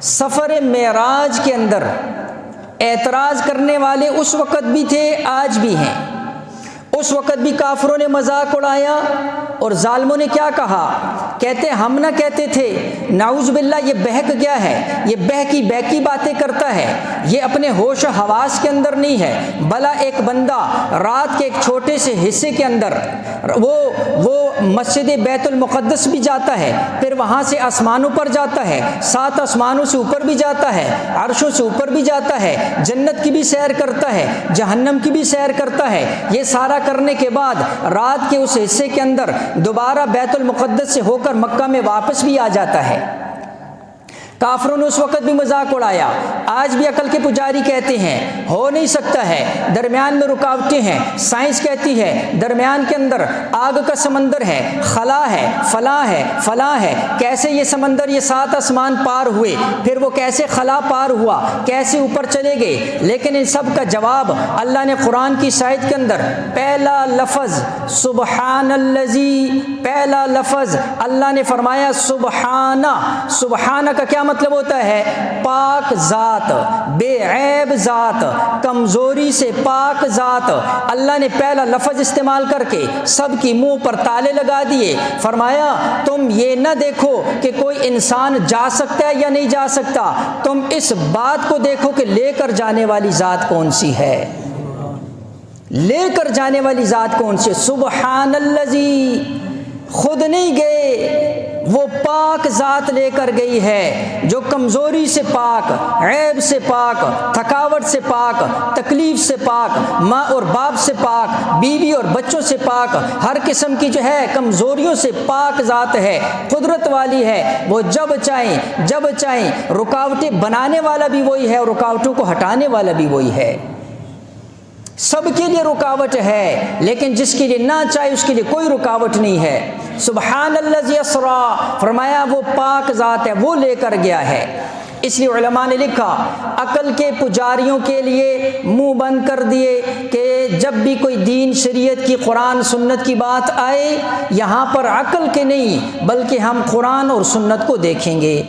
سفر معراج کے اندر اعتراض کرنے والے اس وقت بھی تھے، آج بھی ہیں۔ اس وقت بھی کافروں نے مذاق اڑایا اور ظالموں نے کیا کہا؟ کہتے ہم نہ کہتے تھے نعوذ باللہ یہ بہک گیا ہے، یہ بہکی باتیں کرتا ہے، یہ اپنے ہوش و حواس کے اندر نہیں ہے، بھلا ایک بندہ رات کے ایک چھوٹے سے حصے کے اندر وہ مسجد بیت المقدس بھی جاتا ہے، پھر وہاں سے آسمانوں پر جاتا ہے، 7 آسمانوں سے اوپر بھی جاتا ہے، عرشوں سے اوپر بھی جاتا ہے، جنت کی بھی سیر کرتا ہے، جہنم کی بھی سیر کرتا ہے، یہ سارا کرنے کے بعد رات کے اس حصے کے اندر دوبارہ بیت المقدس سے ہو کر مکہ میں واپس بھی آ جاتا ہے۔ کافروں نے اس وقت بھی مذاق اڑایا، آج بھی عقل کے پجاری کہتے ہیں ہو نہیں سکتا ہے، درمیان میں رکاوٹیں ہیں، سائنس کہتی ہے درمیان کے اندر آگ کا سمندر ہے، خلا ہے، فلاں ہے، کیسے یہ سمندر یہ 7 آسمان پار ہوئے، پھر وہ کیسے خلا پار ہوا، کیسے اوپر چلے گئے؟ لیکن ان سب کا جواب اللہ نے قرآن کی آیت کے اندر پہلا لفظ سبحان الذی، پہلا لفظ اللہ نے فرمایا سبحانہ کا کیا مطلب ہوتا ہے؟ پاک ذات، بے عیب ذات، کمزوری سے پاک ذات۔ اللہ نے پہلا لفظ استعمال کر کے سب کی منہ پر تالے لگا دیے، فرمایا تم یہ نہ دیکھو کہ کوئی انسان جا سکتا ہے یا نہیں جا سکتا، تم اس بات کو دیکھو کہ لے کر جانے والی ذات کون سی ہے، لے کر جانے والی ذات کون سی ہے۔ سبحان الذی، خود نہیں گئے، وہ پاک ذات لے کر گئی ہے جو کمزوری سے پاک، عیب سے پاک، تھکاوٹ سے پاک، تکلیف سے پاک، ماں اور باپ سے پاک، بیوی اور بچوں سے پاک، ہر قسم کی جو ہے کمزوریوں سے پاک ذات ہے، قدرت والی ہے۔ وہ جب چاہیں رکاوٹیں بنانے والا بھی وہی ہے اور رکاوٹوں کو ہٹانے والا بھی وہی ہے۔ سب کے لیے رکاوٹ ہے، لیکن جس کے لیے نہ چاہے اس کے لیے کوئی رکاوٹ نہیں ہے۔ سبحان الذی اسریٰ، فرمایا وہ پاک ذات ہے، وہ لے کر گیا ہے۔ اس لیے علماء نے لکھا عقل کے پجاریوں کے لیے منہ بند کر دیے کہ جب بھی کوئی دین شریعت کی قرآن سنت کی بات آئے، یہاں پر عقل کے نہیں بلکہ ہم قرآن اور سنت کو دیکھیں گے۔